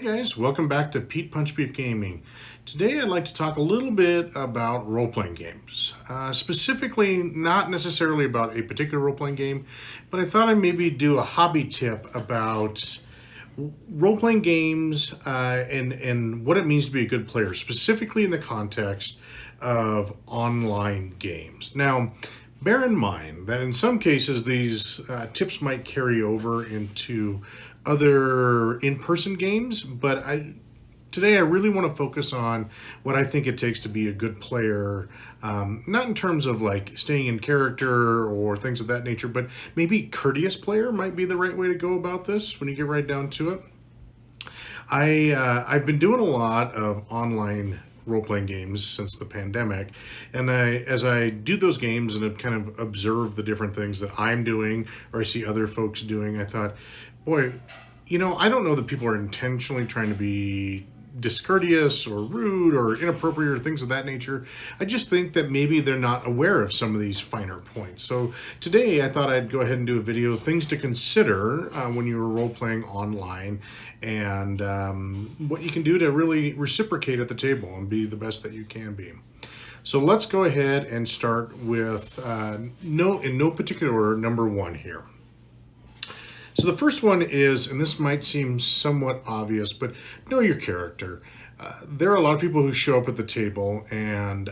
Guys, welcome back to Pete PunchBeef Gaming. Today I'd like to talk a little bit about role-playing games. Specifically, not necessarily about a particular role-playing game, but I thought I'd maybe do a hobby tip about role-playing games and what it means to be a good player, specifically in the context of online games. Now, bear in mind that in some cases these tips might carry over into other in-person games, but today I really want to focus on what I think it takes to be a good player, not in terms of like staying in character or things of that nature, but maybe courteous player might be the right way to go about this when you get right down to it. I've been doing a lot of online role-playing games since the pandemic, and as I do those games and kind of observe the different things that I'm doing or I see other folks doing, I thought, boy, I don't know that people are intentionally trying to be discourteous or rude or inappropriate or things of that nature. I just think that maybe they're not aware of some of these finer points. So today I thought I'd go ahead and do a video, things to consider when you're role-playing online, and what you can do to really reciprocate at the table and be the best that you can be. So let's go ahead and start with, in no particular order, number one here. So the first one is, and this might seem somewhat obvious, but know your character. There are a lot of people who show up at the table and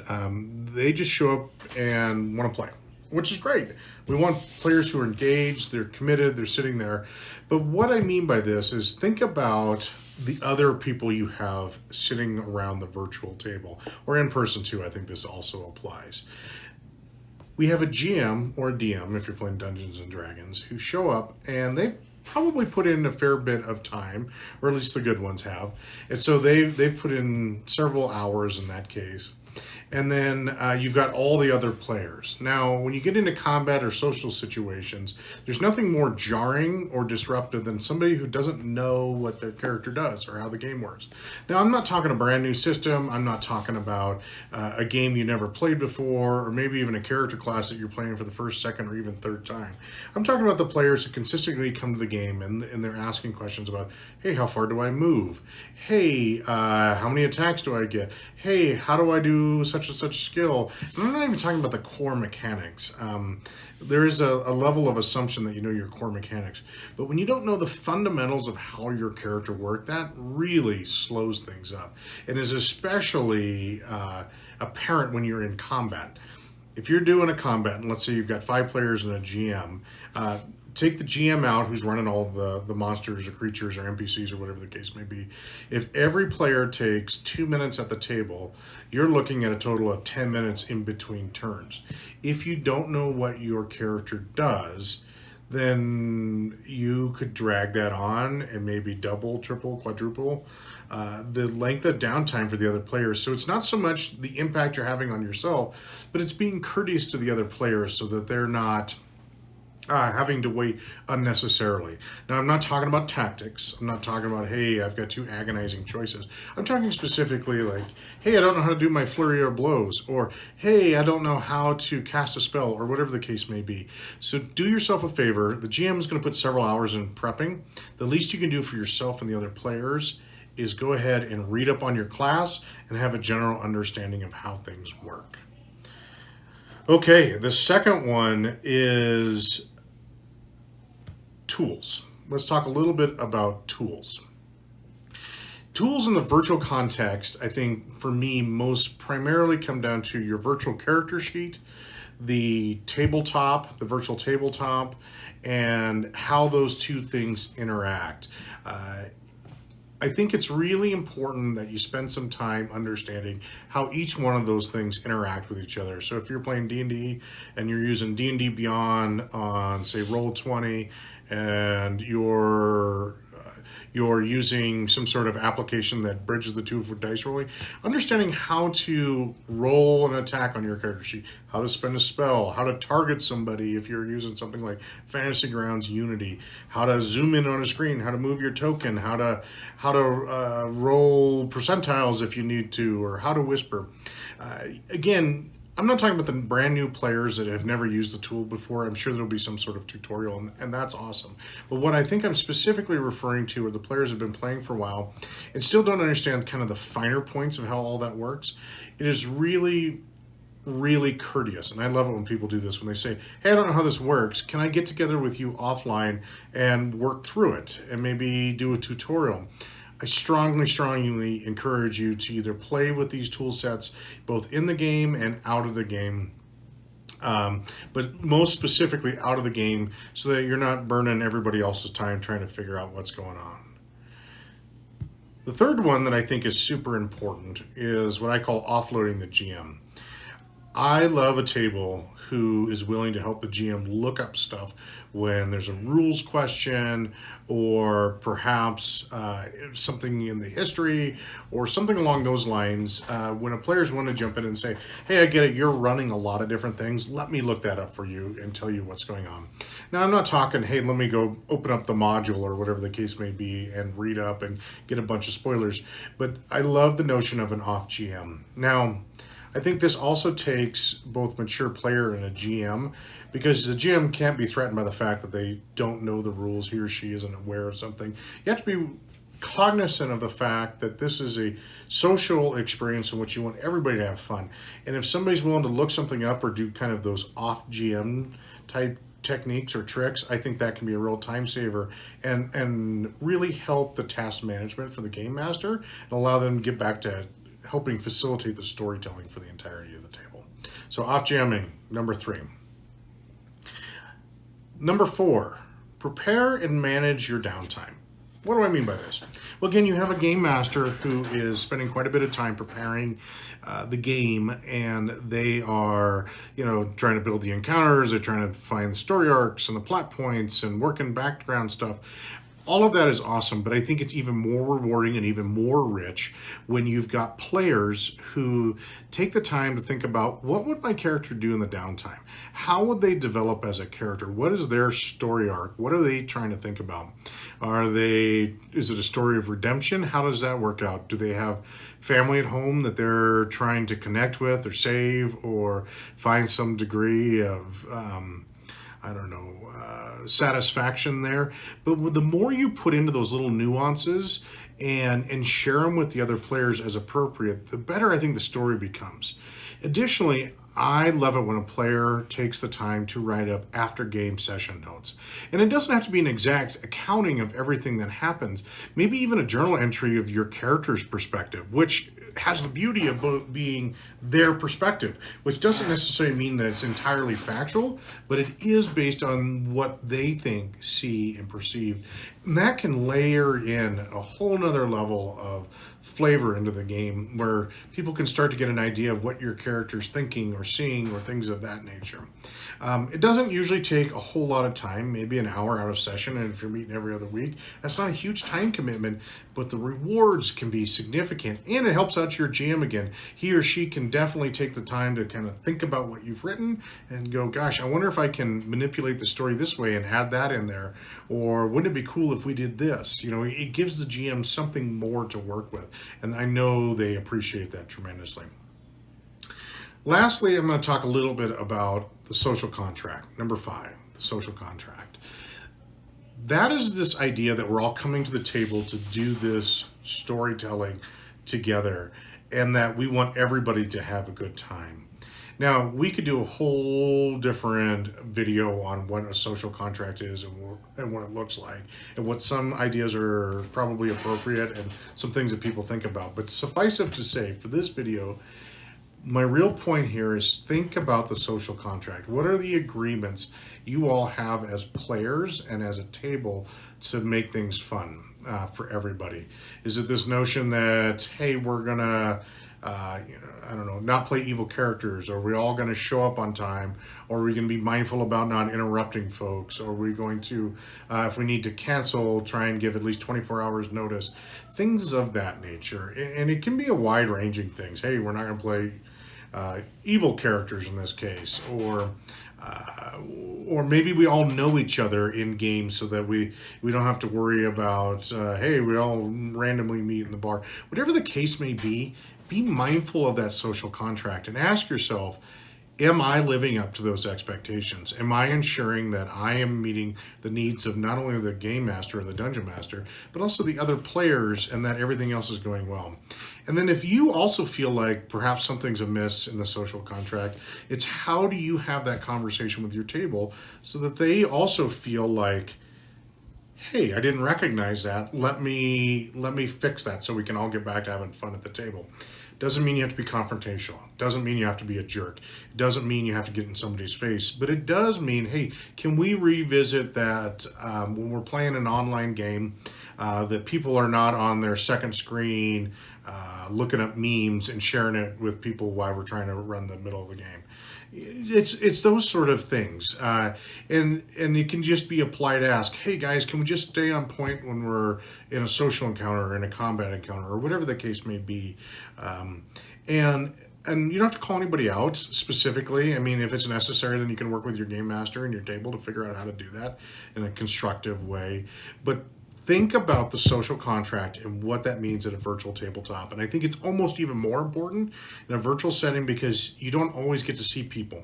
they just show up and want to play, which is great. We want players who are engaged, they're committed, they're sitting there. But what I mean by this is think about the other people you have sitting around the virtual table, or in person too. I think this also applies. We have a GM or a DM, if you're playing Dungeons and Dragons, who show up and they probably put in a fair bit of time, or at least the good ones have. And so they've put in several hours in that case. And then you've got all the other players. Now, when you get into combat or social situations, there's nothing more jarring or disruptive than somebody who doesn't know what their character does or how the game works. Now, I'm not talking a brand new system. I'm not talking about a game you never played before, or maybe even a character class that you're playing for the first, second, or even third time. I'm talking about the players who consistently come to the game and they're asking questions about, hey, how far do I move? Hey, how many attacks do I get? Hey, how do I do such and such skill? And I'm not even talking about the core mechanics. There is a level of assumption that you know your core mechanics. But when you don't know the fundamentals of how your character works, that really slows things up. And is especially apparent when you're in combat. If you're doing a combat, and let's say you've got 5 players and a GM, take the GM out who's running all the monsters or creatures or NPCs or whatever the case may be. If every player takes 2 minutes at the table, you're looking at a total of 10 minutes in between turns. If you don't know what your character does, then you could drag that on and maybe double, triple, quadruple the length of downtime for the other players. So it's not so much the impact you're having on yourself, but it's being courteous to the other players so that they're not having to wait unnecessarily. Now, I'm not talking about tactics. I'm not talking about, hey, I've got 2 agonizing choices. I'm talking specifically like, hey, I don't know how to do my flurry of blows, or hey, I don't know how to cast a spell, or whatever the case may be. So do yourself a favor. The GM is going to put several hours in prepping. The least you can do for yourself and the other players is go ahead and read up on your class and have a general understanding of how things work. Okay, the second one is tools. Let's talk a little bit about tools. Tools in the virtual context, I think for me, most primarily come down to your virtual character sheet, the tabletop, the virtual tabletop, and how those two things interact. I think it's really important that you spend some time understanding how each one of those things interact with each other. So if you're playing D&D and you're using D&D Beyond on, say, Roll20, and you're using some sort of application that bridges the two for dice rolling, understanding how to roll an attack on your character sheet, how to spend a spell, how to target somebody if you're using something like Fantasy Grounds Unity, how to zoom in on a screen, how to move your token, how to roll percentiles if you need to, or how to whisper. Again, I'm not talking about the brand new players that have never used the tool before. I'm sure there'll be some sort of tutorial, and that's awesome. But what I think I'm specifically referring to are the players who have been playing for a while and still don't understand kind of the finer points of how all that works. It is really courteous, and I love it when people do this, when they say, hey, I don't know how this works, can I get together with you offline and work through it and maybe do a tutorial? I strongly encourage you to either play with these tool sets both in the game and out of the game, but most specifically out of the game, so that you're not burning everybody else's time trying to figure out what's going on. The third one that I think is super important is what I call offloading the GM. I love a table who is willing to help the GM look up stuff when there's a rules question, or perhaps something in the history or something along those lines. When a player's want to jump in and say, hey, I get it, you're running a lot of different things, let me look that up for you and tell you what's going on. Now, I'm not talking, hey, let me go open up the module or whatever the case may be and read up and get a bunch of spoilers, but I love the notion of an off GM. Now, I think this also takes both mature player and a GM, because the GM can't be threatened by the fact that they don't know the rules, he or she isn't aware of something. You have to be cognizant of the fact that this is a social experience in which you want everybody to have fun. And if somebody's willing to look something up or do kind of those off GM type techniques or tricks, I think that can be a real time saver and really help the task management for the game master and allow them to get back to helping facilitate the storytelling for the entirety of the table. So off jamming, number 3. Number 4, prepare and manage your downtime. What do I mean by this? Well, again, you have a game master who is spending quite a bit of time preparing the game, and they are, trying to build the encounters, they're trying to find the story arcs and the plot points and working background stuff. All of that is awesome, but I think it's even more rewarding and even more rich when you've got players who take the time to think about, what would my character do in the downtime? How would they develop as a character? What is their story arc? What are they trying to think about? Is it a story of redemption? How does that work out? Do they have family at home that they're trying to connect with or save or find some degree of, satisfaction there? But the more you put into those little nuances and share them with the other players as appropriate, the better I think the story becomes. Additionally, I love it when a player takes the time to write up after game session notes. And it doesn't have to be an exact accounting of everything that happens. Maybe even a journal entry of your character's perspective, which has the beauty of being their perspective, which doesn't necessarily mean that it's entirely factual, but it is based on what they think, see, and perceive. And that can layer in a whole nother level of flavor into the game, where people can start to get an idea of what your character's thinking or seeing or things of that nature. It doesn't usually take a whole lot of time, maybe an hour out of session, and if you're meeting every other week, that's not a huge time commitment, but the rewards can be significant, and it helps out your GM again. He or she can definitely take the time to kind of think about what you've written and go, gosh, I wonder if I can manipulate the story this way and add that in there, or wouldn't it be cool if we did this? It gives the GM something more to work with, and I know they appreciate that tremendously. Lastly, I'm going to talk a little bit about the social contract. Number 5, the social contract. That is this idea that we're all coming to the table to do this storytelling together, and that we want everybody to have a good time. Now, we could do a whole different video on what a social contract is and what it looks like, and what some ideas are probably appropriate and some things that people think about. But suffice it to say, for this video, my real point here is think about the social contract. What are the agreements you all have as players and as a table to make things fun for everybody? Is it this notion that, hey, we're gonna not play evil characters? Are we all going to show up on time? Or are we going to be mindful about not interrupting folks? Or are we going to, if we need to cancel, try and give at least 24 hours notice? Things of that nature. And it can be a wide-ranging things. Hey, we're not going to play evil characters in this case. Or maybe we all know each other in games so that we don't have to worry about, hey, we all randomly meet in the bar. Whatever the case may be mindful of that social contract and ask yourself, am I living up to those expectations? Am I ensuring that I am meeting the needs of not only the game master or the dungeon master, but also the other players, and that everything else is going well? And then if you also feel like perhaps something's amiss in the social contract, it's how do you have that conversation with your table so that they also feel like, hey, I didn't recognize that. Let me fix that so we can all get back to having fun at the table. Doesn't mean you have to be confrontational. Doesn't mean you have to be a jerk. It doesn't mean you have to get in somebody's face. But it does mean, hey, can we revisit that when we're playing an online game, that people are not on their second screen looking at memes and sharing it with people while we're trying to run the middle of the game. It's those sort of things, and it can just be a polite ask. Hey guys, can we just stay on point when we're in a social encounter or in a combat encounter or whatever the case may be, and you don't have to call anybody out specifically. I mean, if it's necessary, then you can work with your game master and your table to figure out how to do that in a constructive way. But think about the social contract and what that means at a virtual tabletop. And I think it's almost even more important in a virtual setting because you don't always get to see people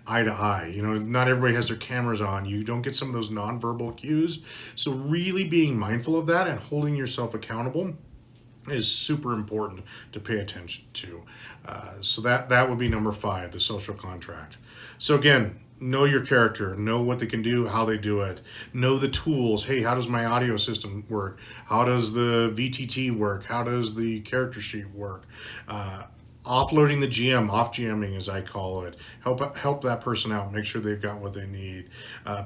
eye to eye. You know, not everybody has their cameras on. You don't get some of those nonverbal cues. So really being mindful of that and holding yourself accountable is super important to pay attention to. So that would be number 5, the social contract. So again, know your character, know what they can do, how they do it, know the tools. Hey, how does my audio system work? How does the VTT work? How does the character sheet work? Offloading the GM, off GMing as I call it, help that person out, make sure they've got what they need.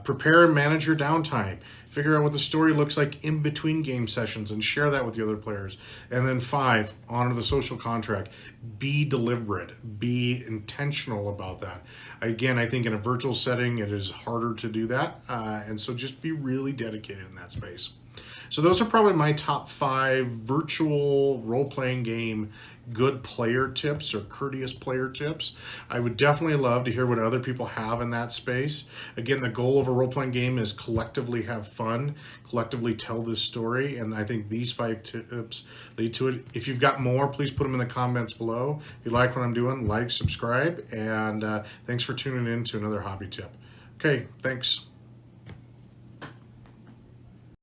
Prepare and manage your downtime. Figure out what the story looks like in between game sessions and share that with the other players. And then 5, honor the social contract. Be deliberate, be intentional about that. Again, I think in a virtual setting, it is harder to do that. And so just be really dedicated in that space. So those are probably my top 5 virtual role-playing game good player tips or courteous player tips. I would definitely love to hear what other people have in that space. Again, the goal of a role-playing game is collectively have fun, collectively tell this story, and I think these 5 tips lead to it. If you've got more, please put them in the comments below. If you like what I'm doing, like, subscribe, and thanks for tuning in to another hobby tip. Okay, thanks.